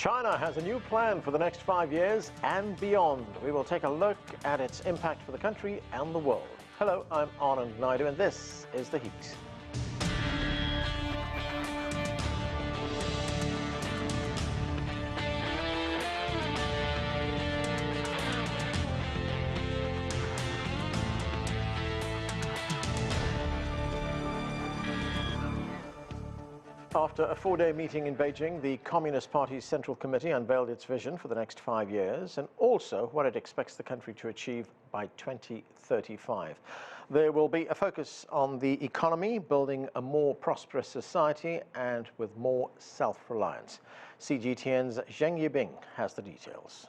China has a new plan for the next 5 years and beyond. We will take a look at its impact for the country and the world. Hello, I'm Anand Naidu, and this is The Heat. After a 4-day meeting in Beijing, the Communist Party's Central Committee unveiled its vision for the next 5 years and also what it expects the country to achieve by 2035. There will be a focus on the economy, building a more prosperous society and with more self-reliance. CGTN's Zheng Yibing has the details.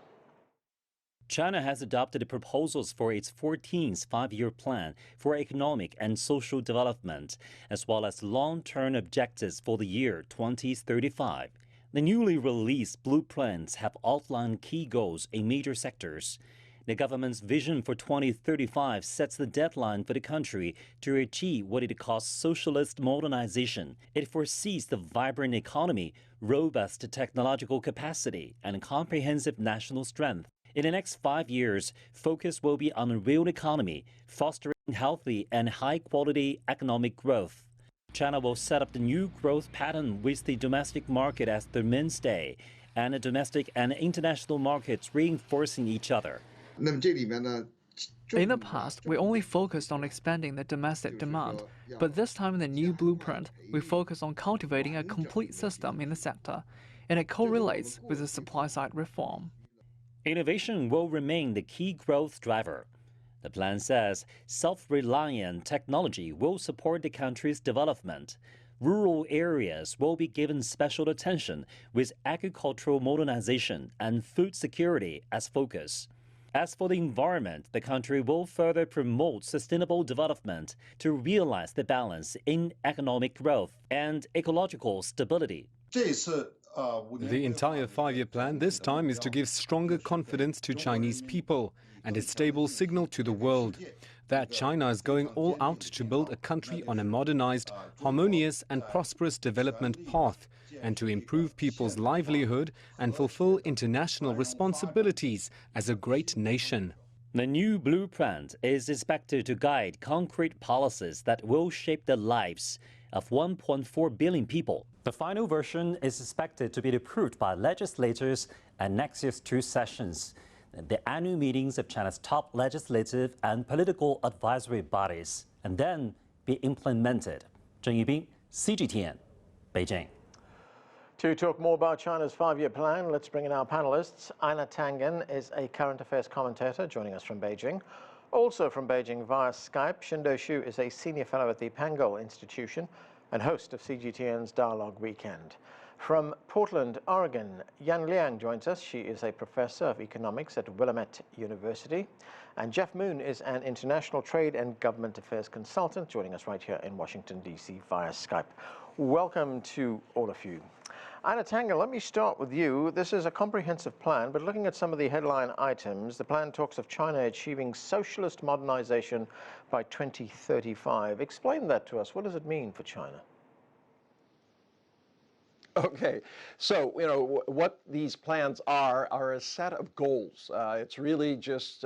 China has adopted proposals for its 14th five-year plan for economic and social development, as well as long-term objectives for the year 2035. The newly released blueprints have outlined key goals in major sectors. The government's vision for 2035 sets the deadline for the country to achieve what it calls socialist modernization. It foresees the vibrant economy, robust technological capacity, and comprehensive national strength. In the next 5 years, focus will be on a real economy, fostering healthy and high-quality economic growth. China will set up the new growth pattern with the domestic market as the mainstay, and the domestic and international markets reinforcing each other. In the past, we only focused on expanding the domestic demand, but this time in the new blueprint, we focus on cultivating a complete system in the sector, and it correlates with the supply-side reform. Innovation will remain the key growth driver. The plan says self-reliant technology will support the country's development. Rural areas will be given special attention with agricultural modernization and food security as focus. As for the environment, the country will further promote sustainable development to realize the balance in economic growth and ecological stability. The entire five-year plan this time is to give stronger confidence to Chinese people and a stable signal to the world that China is going all out to build a country on a modernized, harmonious and prosperous development path and to improve people's livelihood and fulfill international responsibilities as a great nation. The new blueprint is expected to guide concrete policies that will shape the lives of 1.4 billion people. The final version is expected to be approved by legislators at next year's 2 sessions, the annual meetings of China's top legislative and political advisory bodies, and then be implemented. Zheng Yibing, CGTN, Beijing. To talk more about China's 5-year plan, let's bring in our panelists. Aina Tangen is a current affairs commentator joining us from Beijing. Also from Beijing via Skype, Shindo Xu is a senior fellow at the Pango Institution and host of CGTN's Dialogue Weekend. From Portland, Oregon, Yan Liang joins us. She is a professor of economics at Willamette University. And Jeff Moon is an international trade and government affairs consultant joining us right here in Washington, D.C. via Skype. Welcome to all of you. Aina Tangen, let me start with you. This is a comprehensive plan, but looking at some of the headline items, the plan talks of China achieving socialist modernization by 2035. Explain that to us. What does it mean for China? Okay, so what these plans are a set of goals. It's really just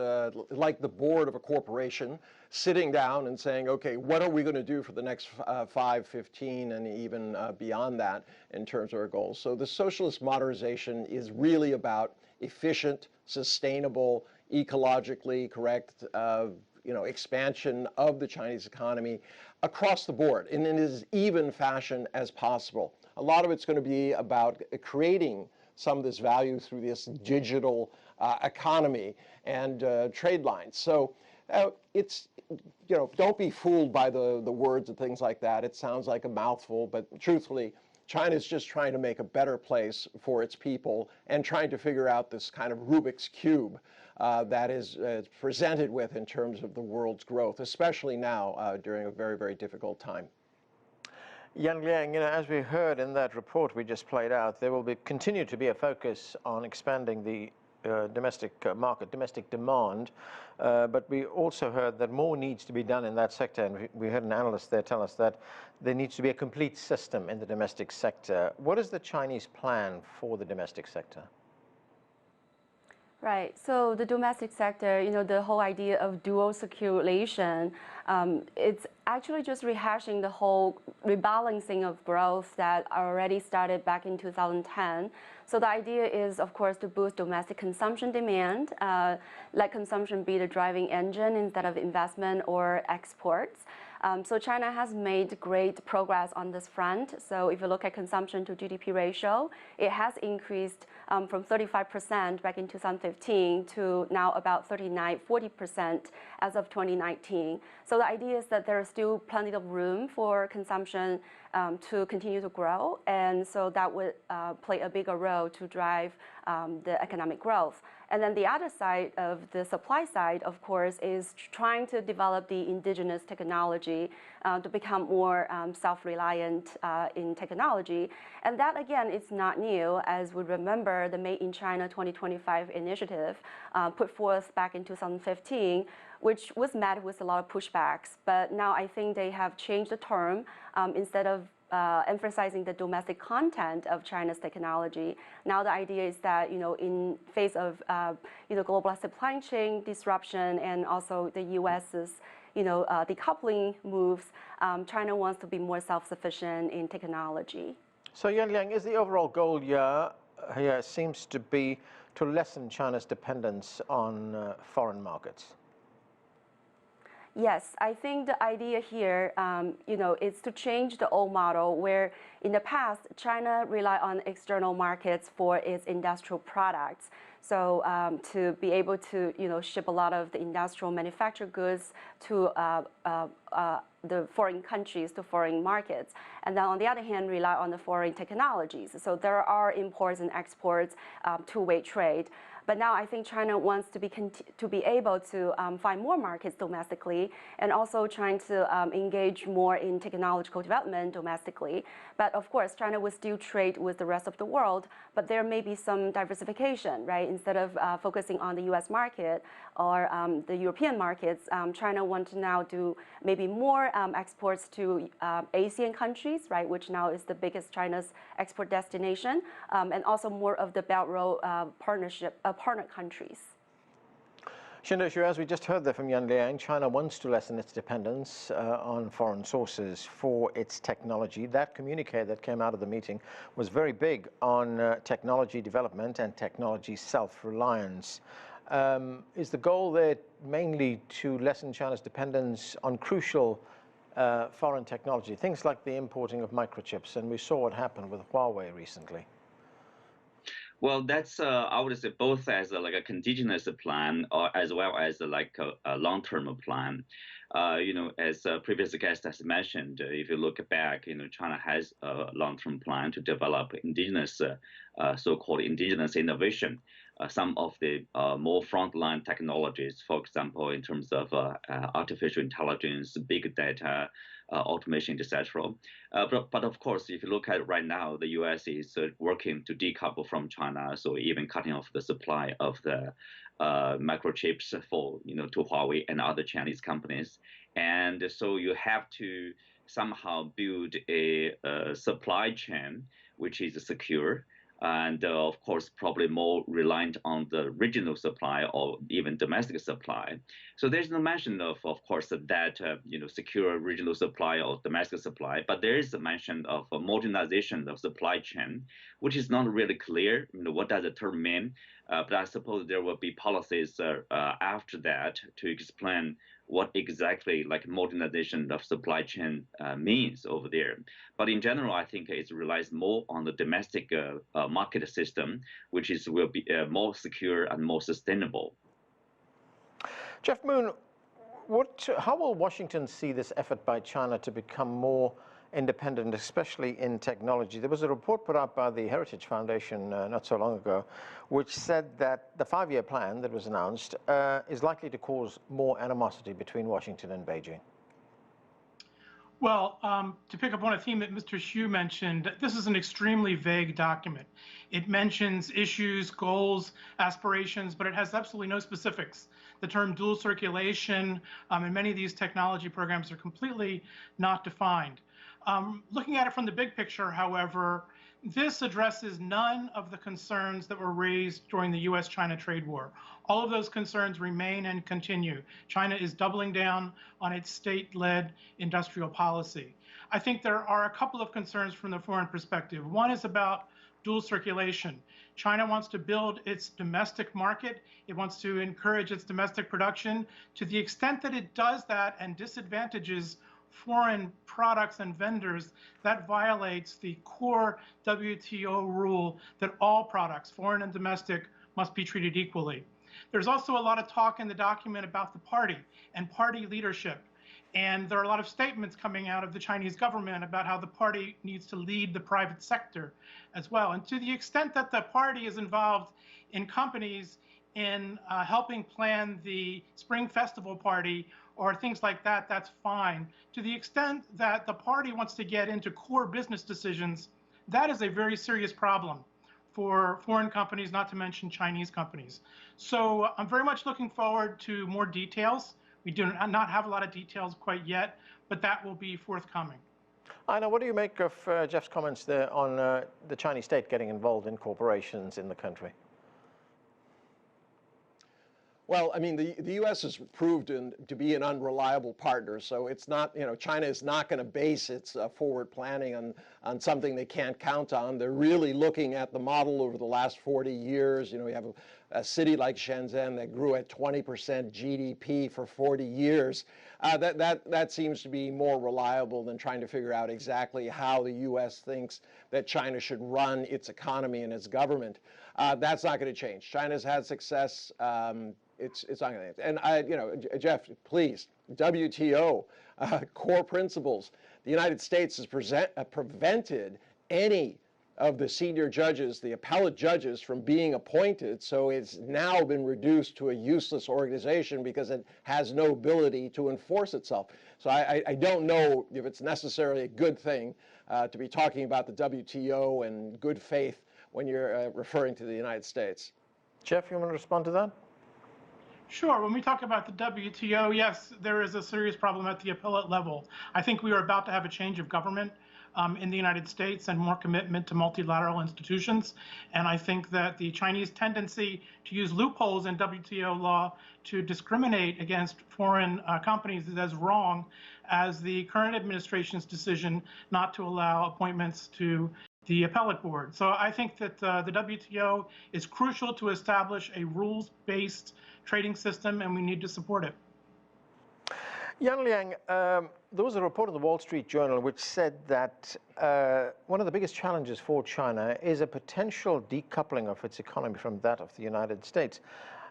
like the board of a corporation sitting down and saying, okay, what are we going to do for the next 5, 15, and even beyond that in terms of our goals. So the socialist modernization is really about efficient, sustainable, ecologically correct expansion of the Chinese economy across the board in as even fashion as possible. A lot of it's going to be about creating some of this value through this digital economy and trade lines. So it's, don't be fooled by the words and things like that. It sounds like a mouthful, but truthfully, China is just trying to make a better place for its people and trying to figure out this kind of Rubik's Cube that is presented with in terms of the world's growth, especially now during a very, very difficult time. Yan Liang, as we heard in that report we just played out, there will continue to be a focus on expanding the domestic market, domestic demand, but we also heard that more needs to be done in that sector, and we heard an analyst there tell us that there needs to be a complete system in the domestic sector. What is the Chinese plan for the domestic sector? Right. So the domestic sector, the whole idea of dual circulation, it's actually just rehashing the whole rebalancing of growth that already started back in 2010. So the idea is, of course, to boost domestic consumption demand, let consumption be the driving engine instead of investment or exports. So China has made great progress on this front. So if you look at consumption to GDP ratio, it has increased from 35% back in 2015 to now about 39–40% as of 2019. So the idea is that there is still plenty of room for consumption to continue to grow, and so that would play a bigger role to drive the economic growth. And then the other side of the supply side, of course, is trying to develop the indigenous technology to become more self-reliant in technology. And that, again, is not new. As we remember, the Made in China 2025 initiative put forth back in 2015, which was met with a lot of pushbacks. But now I think they have changed the term. Instead of emphasizing the domestic content of China's technology, now the idea is that, in face of, global supply chain disruption and also the U.S.'s, decoupling moves, China wants to be more self-sufficient in technology. So Yan Liang, is the overall goal here seems to be to lessen China's dependence on foreign markets? Yes, I think the idea here, is to change the old model where in the past, China relied on external markets for its industrial products. So to be able to, ship a lot of the industrial manufactured goods to the foreign countries, to foreign markets. And then on the other hand, rely on the foreign technologies. So there are imports and exports, two-way trade. But now I think China wants to be able to find more markets domestically, and also trying to engage more in technological development domestically. But of course, China will still trade with the rest of the world, but there may be some diversification, right? Instead of focusing on the U.S. market or the European markets, China wants to now do maybe more exports to Asian countries, right? Which now is the biggest China's export destination, and also more of the Belt and Road partnership. Partner countries. Xindo Xu, as we just heard there from Yan Liang, China wants to lessen its dependence on foreign sources for its technology. That communique that came out of the meeting was very big on technology development and technology self-reliance. Is the goal there mainly to lessen China's dependence on crucial foreign technology, things like the importing of microchips? And we saw what happened with Huawei recently. Well, that's I would say both as like a contingency plan or as well as like a long-term plan. As previous guest has mentioned, if you look back, China has a long-term plan to develop indigenous, so-called indigenous innovation. Some of the more frontline technologies, for example, in terms of artificial intelligence, big data, automation, etc. But of course, if you look at it right now, the U.S. is working to decouple from China, so even cutting off the supply of the microchips for to Huawei and other Chinese companies, and so you have to somehow build a supply chain which is secure. And of course, probably more reliant on the regional supply or even domestic supply. So there's no mention of course, that secure regional supply or domestic supply, but there is a mention of a modernization of supply chain, which is not really clear. What does the term mean? But I suppose there will be policies after that to explain what exactly like modernization of supply chain means over there. But in general, I think it relies more on the domestic market system, which will be more secure and more sustainable. Jeff Moon, how will Washington see this effort by China to become more independent, especially in technology? There was a report put out by the Heritage Foundation not so long ago, which said that the 5-year plan that was announced is likely to cause more animosity between Washington and Beijing. Well, to pick up on a theme that Mr. Xu mentioned, this is an extremely vague document. It mentions issues, goals, aspirations, but it has absolutely no specifics. The term dual circulation and many of these technology programs are completely not defined. Looking at it from the big picture, however, this addresses none of the concerns that were raised during the US-China trade war. All of those concerns remain and continue. China is doubling down on its state-led industrial policy. I think there are a couple of concerns from the foreign perspective. One is about dual circulation. China wants to build its domestic market. It wants to encourage its domestic production. To the extent that it does that and disadvantages foreign products and vendors, that violates the core WTO rule that all products, foreign and domestic, must be treated equally. There's also a lot of talk in the document about the party and party leadership. And there are a lot of statements coming out of the Chinese government about how the party needs to lead the private sector as well. And to the extent that the party is involved in companies in helping plan the Spring Festival party or things like that, that's fine. To the extent that the party wants to get into core business decisions, that is a very serious problem for foreign companies, not to mention Chinese companies. So I'm very much looking forward to more details. We do not have a lot of details quite yet, but that will be forthcoming. Aina, what do you make of Jeff's comments there on the Chinese state getting involved in corporations in the country? Well, I mean, the U.S. has proved to be an unreliable partner, so it's not, China is not going to base its forward planning on something they can't count on. They're really looking at the model over the last 40 years. We have a city like Shenzhen that grew at 20% GDP for 40 years. That seems to be more reliable than trying to figure out exactly how the U.S. thinks that China should run its economy and its government. That's not going to change. China's had success. It's not going to. And Jeff, please, WTO core principles. The United States has prevented any of the senior judges, the appellate judges, from being appointed. So it's now been reduced to a useless organization because it has no ability to enforce itself. So I don't know if it's necessarily a good thing to be talking about the WTO and good faith when you're referring to the United States. Jeff, you want to respond to that? Sure. When we talk about the WTO, yes, there is a serious problem at the appellate level. I think we are about to have a change of government in the United States and more commitment to multilateral institutions. And I think that the Chinese tendency to use loopholes in WTO law to discriminate against foreign companies is as wrong as the current administration's decision not to allow appointments to the appellate board. So I think that the WTO is crucial to establish a rules-based trading system, and we need to support it. Yan Liang, there was a report in the Wall Street Journal which said that one of the biggest challenges for China is a potential decoupling of its economy from that of the United States.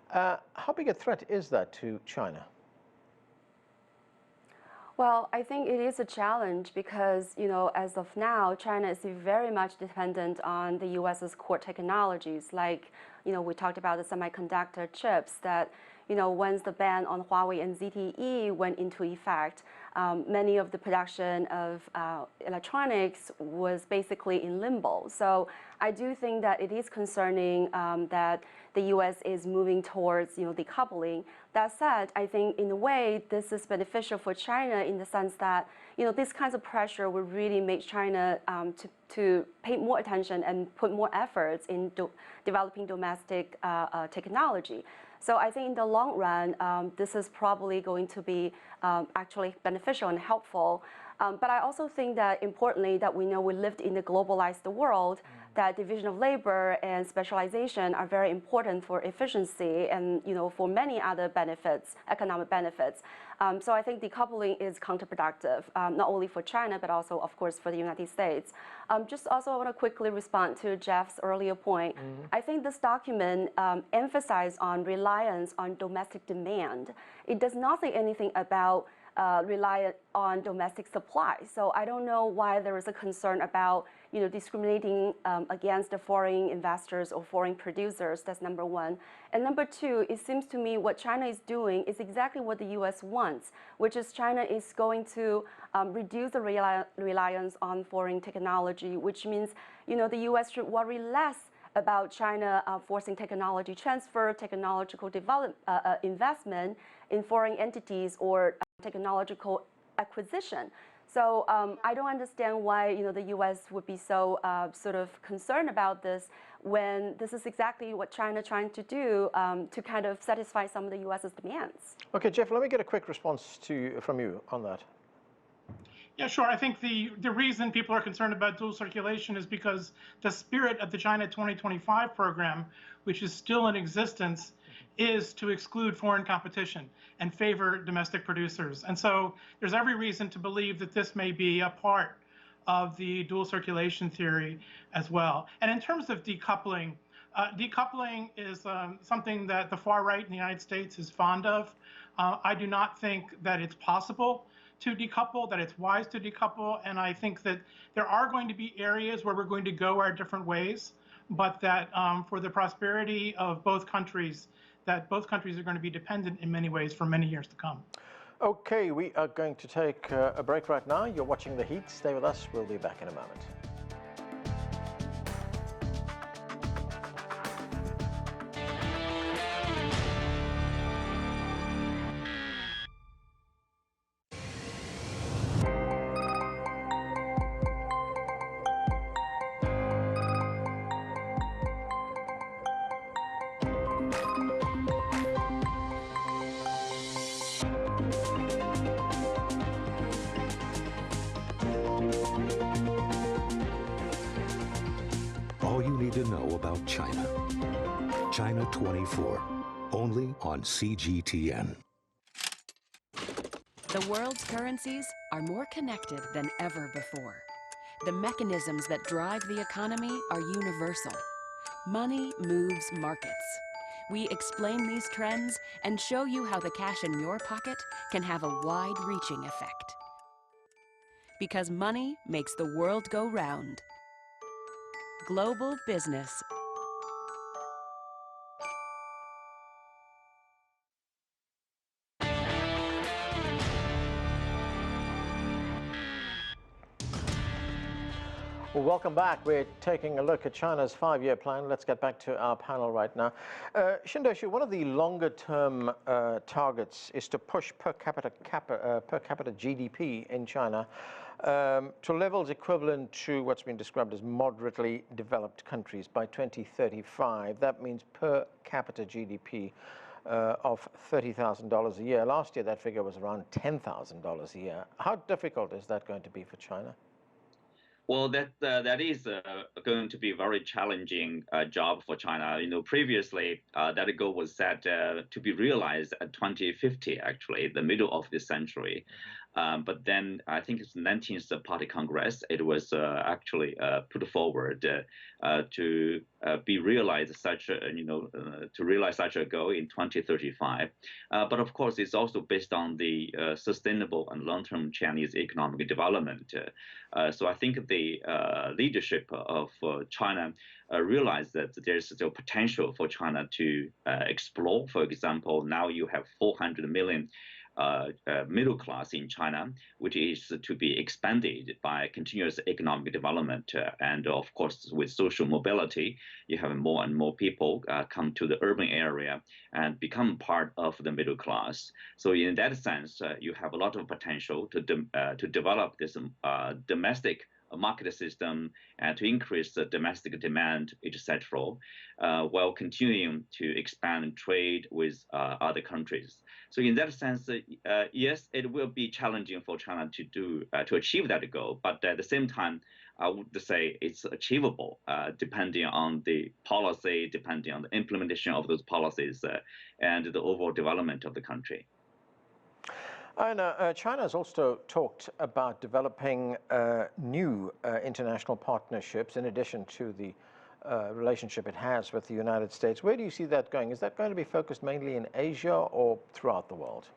How big a threat is that to China? Well, I think it is a challenge because, as of now, China is very much dependent on the US's core technologies. Like, we talked about the semiconductor chips that, once the ban on Huawei and ZTE went into effect, many of the production of electronics was basically in limbo. So I do think that it is concerning that the U.S. is moving towards decoupling. That said, I think in a way this is beneficial for China in the sense that these kinds of pressure will really make China to pay more attention and put more efforts in developing domestic technology. So I think in the long run, this is probably going to be actually beneficial and helpful. But I also think that importantly that we know we lived in a globalized world, that division of labor and specialization are very important for efficiency and for many other benefits, economic benefits. So I think decoupling is counterproductive, not only for China, but also, of course, for the United States. Just also I want to quickly respond to Jeff's earlier point. I think this document emphasizes on reliance on domestic demand. It does not say anything about rely on domestic supply. So I don't know why there is a concern about discriminating against the foreign investors or foreign producers. That's number one. And number two, it seems to me what China is doing is exactly what the U.S. wants, which is China is going to reduce the reliance on foreign technology, which means the U.S. should worry less about China forcing technology transfer, technological investment in foreign entities or technological acquisition. So I don't understand why the U.S. would be so sort of concerned about this when this is exactly what China trying to do to kind of satisfy some of the U.S.'s demands. Okay, Jeff, let me get a quick response from you on that. Yeah, sure. I think the reason people are concerned about dual circulation is because the spirit of the China 2025 program, which is still in existence, is to exclude foreign competition and favor domestic producers. And so there's every reason to believe that this may be a part of the dual circulation theory as well. And in terms of decoupling, decoupling is something that the far right in the United States is fond of. I do not think that it's possible to decouple, that it's wise to decouple, and I think that there are going to be areas where we're going to go our different ways, but that for the prosperity of both countries, that both countries are going to be dependent in many ways for many years to come. Okay, we are going to take a break right now. You're watching The Heat. Stay with us. We'll be back in a moment. All you need to know about China. China 24, only on CGTN. The world's currencies are more connected than ever before. The mechanisms that drive the economy are universal. Money moves markets. We explain these trends and show you how the cash in your pocket can have a wide-reaching effect. Because money makes the world go round. Global business. Well, welcome back. We're taking a look at China's 5-year plan. Let's get back to our panel right now. Shindo Shu, one of the longer-term targets is to push per capita GDP in China to levels equivalent to what's been described as moderately developed countries by 2035. That means per capita GDP of $30,000 a year. Last year, that figure was around $10,000 a year. How difficult is that going to be for China? Well, that is going to be a very challenging job for China. Previously that goal was set to be realized at 2050, actually, the middle of this century. But then I think it's the 19th Party Congress. It was actually put forward to be realized to realize such a goal in 2035. But of course, it's also based on the sustainable and long-term Chinese economic development. So I think the leadership of China realized that there's still potential for China to explore. For example, now you have 400 million middle class in China, which is to be expanded by continuous economic development. And of course, with social mobility, you have more and more people come to the urban area and become part of the middle class. So in that sense, you have a lot of potential to develop this domestic market system and to increase the domestic demand, etc., while continuing to expand trade with other countries. So in that sense, yes, it will be challenging for China to achieve that goal. But at the same time, I would say it's achievable, depending on the policy, depending on the implementation of those policies, and the overall development of the country. China has also talked about developing new international partnerships in addition to the relationship it has with the United States. Where do you see that going? Is that going to be focused mainly in Asia or throughout the world?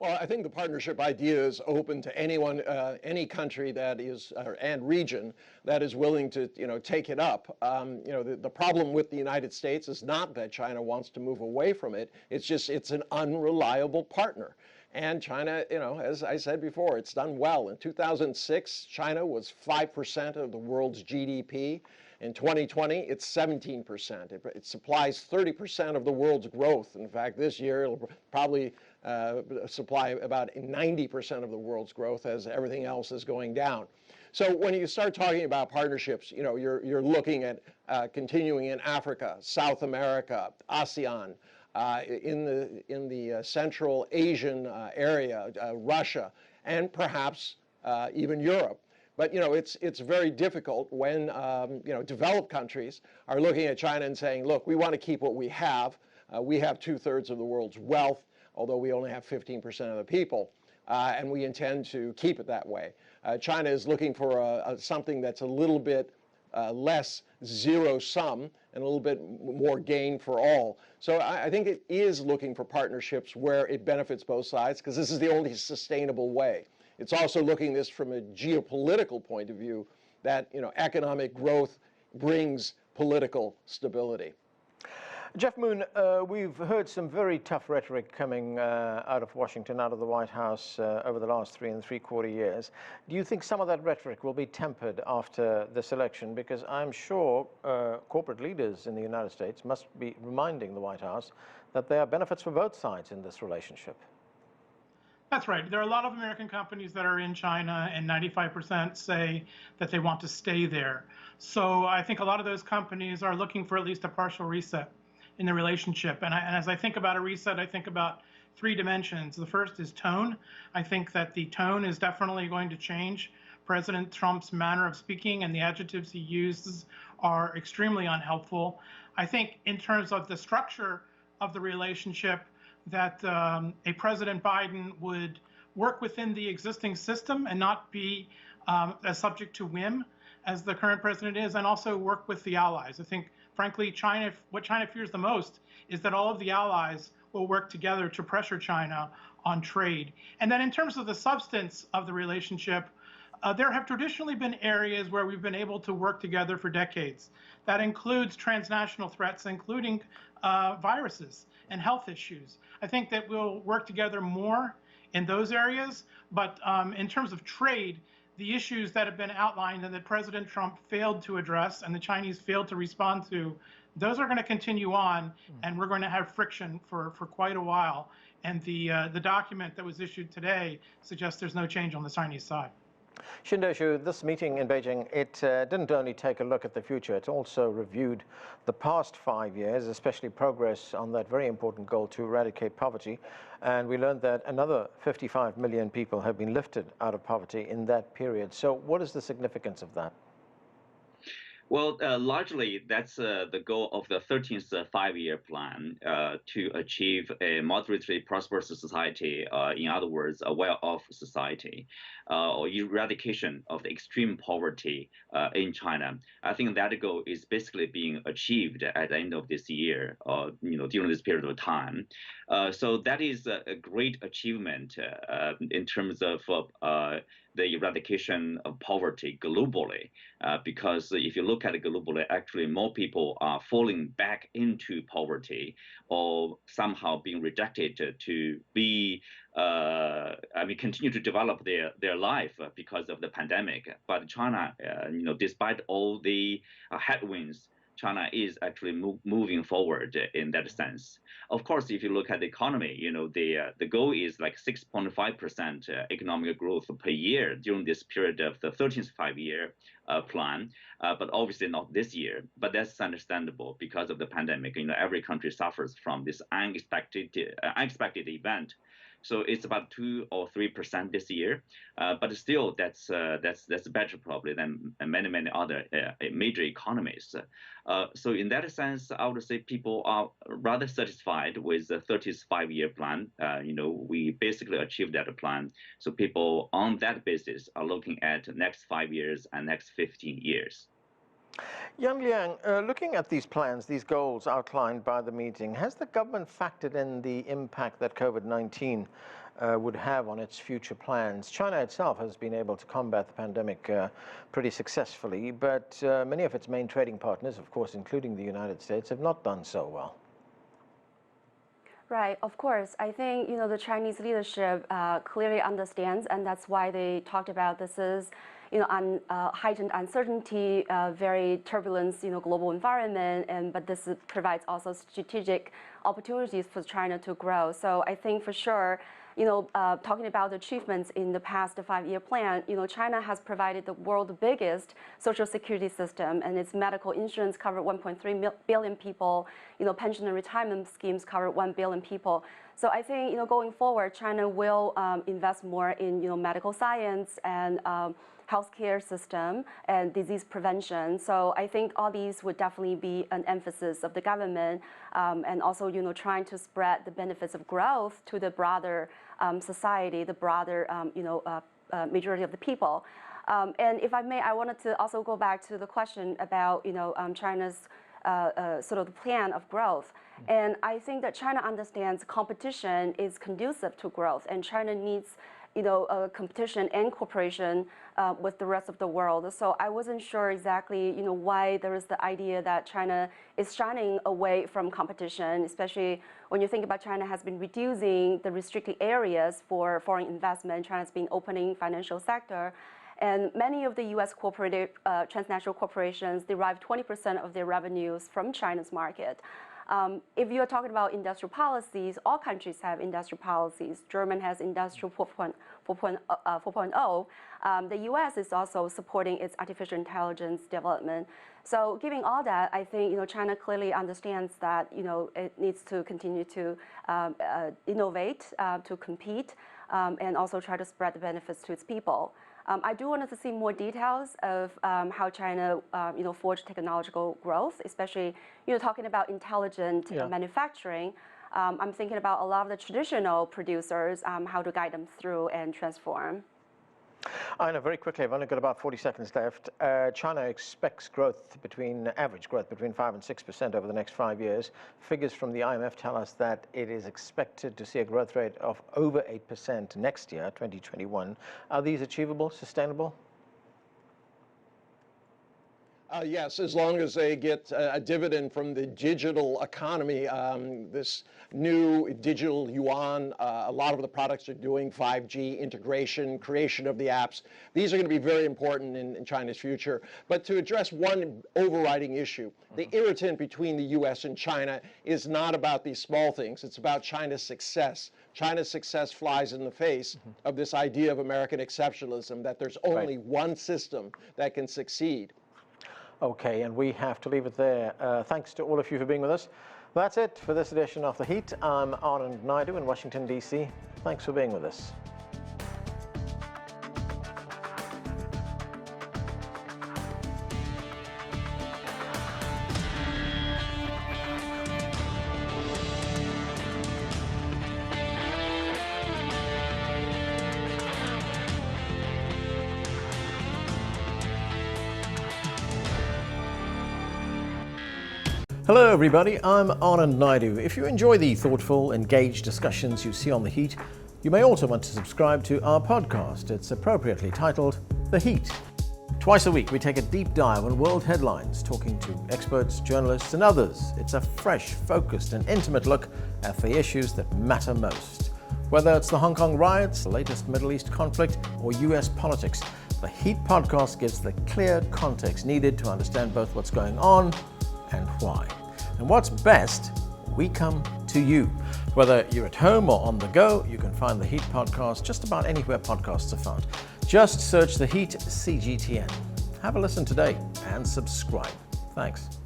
Well, I think the partnership idea is open to anyone, any country that is, and region that is willing to, take it up. The problem with the United States is not that China wants to move away from it. It's just it's an unreliable partner. And China, as I said before, it's done well. In 2006, China was 5% of the world's GDP. In 2020, it's 17%. It supplies 30% of the world's growth. In fact, this year it'll probably supply about 90% of the world's growth as everything else is going down. So when you start talking about partnerships, you're looking at continuing in Africa, South America, ASEAN, in the Central Asian area, Russia, and perhaps even Europe. But it's very difficult when developed countries are looking at China and saying, look, we want to keep what we have. We have 2/3 of the world's wealth, although we only have 15% of the people, and we intend to keep it that way. China is looking for something that's a little bit less zero-sum and a little bit more gain for all. So I think it is looking for partnerships where it benefits both sides, because this is the only sustainable way. It's also looking at this from a geopolitical point of view, that economic growth brings political stability. Jeff Moon, we've heard some very tough rhetoric coming out of Washington, out of the White House over the last 3 3/4 years. Do you think some of that rhetoric will be tempered after this election? Because I'm sure corporate leaders in the United States must be reminding the White House that there are benefits for both sides in this relationship. That's right. There are a lot of American companies that are in China, and 95% say that they want to stay there. So I think a lot of those companies are looking for at least a partial reset in the relationship. And as I think about a reset, I think about 3 dimensions. The first is tone. I think that the tone is definitely going to change. President Trump's manner of speaking and the adjectives he uses are extremely unhelpful. I think in terms of the structure of the relationship, that a President Biden would work within the existing system and not be as subject to whim as the current president is, and also work with the allies. I think, frankly, what China fears the most is that all of the allies will work together to pressure China on trade. And then in terms of the substance of the relationship, there have traditionally been areas where we've been able to work together for decades. That includes transnational threats, including viruses and health issues. I think that we'll work together more in those areas, but in terms of trade, the issues that have been outlined and that President Trump failed to address and the Chinese failed to respond to, those are going to continue on, and we're going to have friction for quite a while. And the document that was issued today suggests there's no change on the Chinese side. Xindo Xu, this meeting in Beijing, it didn't only take a look at the future, it also reviewed the past 5 years, especially progress on that very important goal to eradicate poverty. And we learned that another 55 million people have been lifted out of poverty in that period. So what is the significance of that? Well, largely, that's the goal of the 13th five-year plan to achieve a moderately prosperous society, in other words, a well-off society, or eradication of the extreme poverty in China. I think that goal is basically being achieved at the end of this year, during this period of time. So that is a great achievement in terms of the eradication of poverty globally, because if you look at it globally, actually more people are falling back into poverty or somehow being rejected to be, continue to develop their life because of the pandemic. But China, despite all the headwinds, China is actually moving forward in that sense. Of course, if you look at the economy, the goal is like 6.5% economic growth per year during this period of the 13th five-year plan, but obviously not this year. But that's understandable because of the pandemic. Every country suffers from this unexpected event. So it's about 2 or 3% this year, but still that's better probably than many other major economies. So in that sense, I would say people are rather satisfied with the 30th five-year plan. We basically achieved that plan. So people on that basis are looking at the next 5 years and next 15 years. Yang Liang, looking at these plans, these goals outlined by the meeting, has the government factored in the impact that COVID-19 would have on its future plans. China itself has been able to combat the pandemic pretty successfully, but many of its main trading partners, of course, including the United States, have not done so well. Right, of course. I think, the Chinese leadership clearly understands, and that's why they talked about this is, heightened uncertainty, very turbulent, global environment, but this provides also strategic opportunities for China to grow. So I think for sure, talking about the achievements in the past 5-year plan, China has provided the world's biggest social security system, and its medical insurance covered 1.3 billion people. Pension and retirement schemes cover 1 billion people. So I think, going forward, China will invest more in, medical science and healthcare system and disease prevention. So I think all these would definitely be an emphasis of the government, and also, trying to spread the benefits of growth to the broader society, the broader, majority of the people. And if I may, I wanted to also go back to the question about, China's sort of the plan of growth. And I think that China understands competition is conducive to growth, and China needs competition and cooperation with the rest of the world. So I wasn't sure exactly, why there is the idea that China is shying away from competition, especially when you think about China has been reducing the restricted areas for foreign investment. China's been opening financial sector. And many of the U.S. transnational corporations derive 20% of their revenues from China's market. If you're talking about industrial policies, all countries have industrial policies. Germany has Industrial 4.0. The U.S. is also supporting its artificial intelligence development. So given all that, I think China clearly understands that it needs to continue to innovate, to compete, and also try to spread the benefits to its people. I do want to see more details of how China, forged technological growth, especially, talking about intelligent manufacturing. I'm thinking about a lot of the traditional producers, how to guide them through and transform. Ina, very quickly, I've only got about 40 seconds left. China expects average growth between 5 and 6% over the next 5 years. Figures from the IMF tell us that it is expected to see a growth rate of over 8% next year, 2021. Are these achievable, sustainable? Yes, as long as they get a dividend from the digital economy, this new digital yuan, a lot of the products are doing 5G integration, creation of the apps. These are going to be very important in China's future. But to address one overriding issue, the irritant between the U.S. and China is not about these small things. It's about China's success. China's success flies in the face of this idea of American exceptionalism, that there's only one system that can succeed. Okay, and we have to leave it there. Thanks to all of you for being with us. That's it for this edition of The Heat. I'm Anand Naidu in Washington, D.C. Thanks for being with us. Hello everybody, I'm Anand Naidu. If you enjoy the thoughtful, engaged discussions you see on The Heat, you may also want to subscribe to our podcast. It's appropriately titled The Heat. Twice a week we take a deep dive on world headlines, talking to experts, journalists and others. It's a fresh, focused and intimate look at the issues that matter most. Whether it's the Hong Kong riots, the latest Middle East conflict or US politics, The Heat podcast gives the clear context needed to understand both what's going on and why. And what's best, we come to you. Whether you're at home or on the go, you can find The Heat podcast just about anywhere podcasts are found. Just search The Heat CGTN. Have a listen today and subscribe. Thanks.